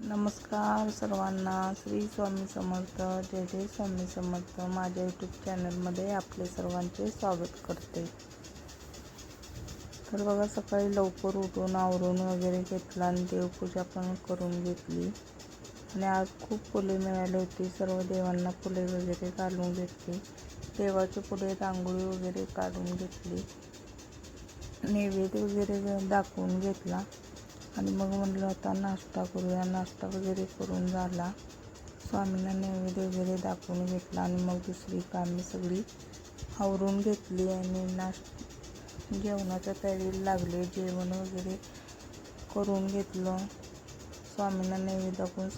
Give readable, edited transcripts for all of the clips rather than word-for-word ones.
नमस्कार सर्वांना. श्री स्वामी समर्थ. जय जय स्वामी समर्थ. माझ्या यूट्यूब चॅनलमध्ये आपले सर्वांचे स्वागत करते. तर बघा, सकाळी लवकर उठून आवरून वगैरे घेतला आणि देवपूजा पण करून घेतली. आणि आज खूप फुले मिळाली होती. सर्व देवांना फुले वगैरे घालून घेतली. देवाच्या पुढे रांगोळी वगैरे काढून घेतली. नैवेद्य वगैरे दाखवून घेतला आणि मग म्हटलं आता नाश्ता करूया. नाश्ता वगैरे करून झाला. स्वामींना नैवेद्य वगैरे दाखवून घेतला आणि मग दुसरी कामे सगळी आवरून घेतली आणि जेवणाच्या तयारीला लागले. जेवण वगैरे करून घेतलं. स्वामींना नैवेद्य दाखवून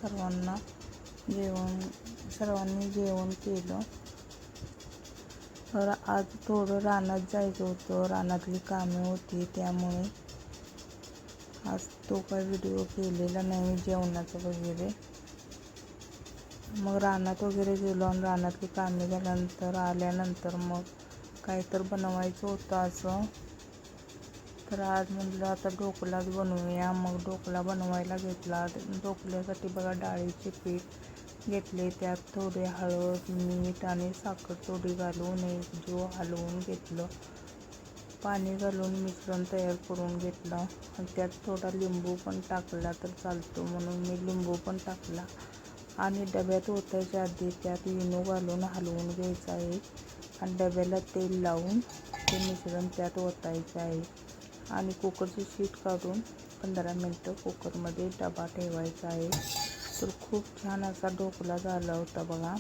सर्वांनी जेवण केलं. तर आज थोडं रानात जायचं होतं. रानातली कामे होती, त्यामुळे आज तो काही व्हिडिओ केलेला नाही जेवणाचं वगैरे. मग रानात वगैरे गेलो आणि रानातली कामे झाल्यानंतर आल्यानंतर मग काय तर बनवायचं होतं असं. तर आज म्हटलं आता ढोकलाच बनवूया. मग ढोकला बनवायला घेतला. ढोकल्यासाठी बघा डाळीचे पीठ घेतले. त्यात थोडे हळद, मीठ आणि साखर थोडी घालून एकजीव हलवून घेतलं. पाणी घालून मिश्रण तयार करून घेतलं आणि त्यात थोडा लिंबू पण टाकला तर चालतो, म्हणून मी लिंबू पण टाकला. आणि डब्यात ओतायच्या आधी त्यात इनो घालून हलवून घ्यायचं आहे आणि डब्याला तेल लावून ते मिश्रण त्यात ओतायचं आहे. आणि कुकरची शीट काढून 15 मिनटं कुकरमध्ये डबा ठेवायचा आहे. तर खूप छान असा ढोकला झाला होता बघा.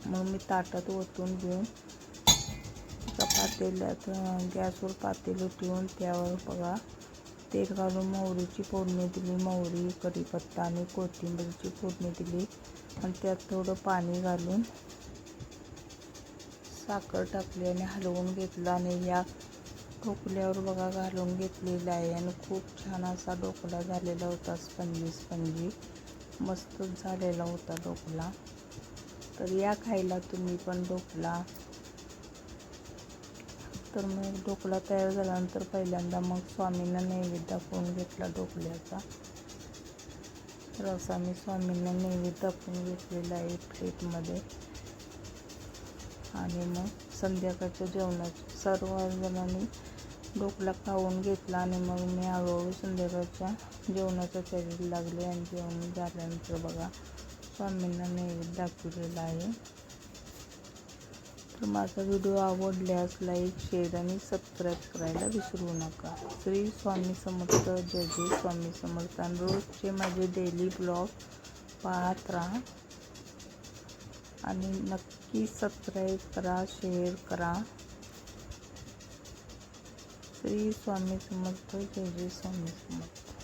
मग मी ताटात ओतून घेऊन पातेल्यात गॅसवर पातेलं ठेवून त्यावर बघा तेल घालून मोहरीची फोडणी दिली. मोहरी, कढीपत्ता आणि कोथिंबीरची फोडणी दिली आणि त्यात थोडं पाणी घालून साखर टाकली आणि हलवून घेतलं आणि या ढोकल्यावर बघा घालून घेतलेला आहे. आणि खूप छान असा ढोकला झालेला होता. स्पंजी मस्तच झालेला होता ढोकला. तर या खायला तुम्ही पण ढोकला. तर मग ढोकला तयार झाल्यानंतर पहिल्यांदा मग स्वामींना नैवेद्य दाखवून घेतला ढोकल्याचा. तर असा मी स्वामींना नैवेद्य दाखवून घेतलेला आहे प्लेटमध्ये. आणि मग संध्याकाळच्या जेवणात सर्वजणांनी ढोकला खाऊन घेतला आणि मग मी हळूहळू संध्याकाळच्या जेवणाच्या तयारीला लागले. आणि जेवण झाल्यानंतर बघा स्वामींना नैवेद्य दाखवलेला आहे. तर माझा व्हिडिओ आवडल्यास लाईक, शेअर आणि सबस्क्राईब करायला विसरू नका. श्री स्वामी समर्थ. जय जय स्वामी समर्थ. आणि रोजचे माझे डेली ब्लॉग पाहत राहा आणि नक्की सबस्क्राईब करा, शेअर करा. श्री स्वामी समर्थ. जय जय स्वामी समर्थ.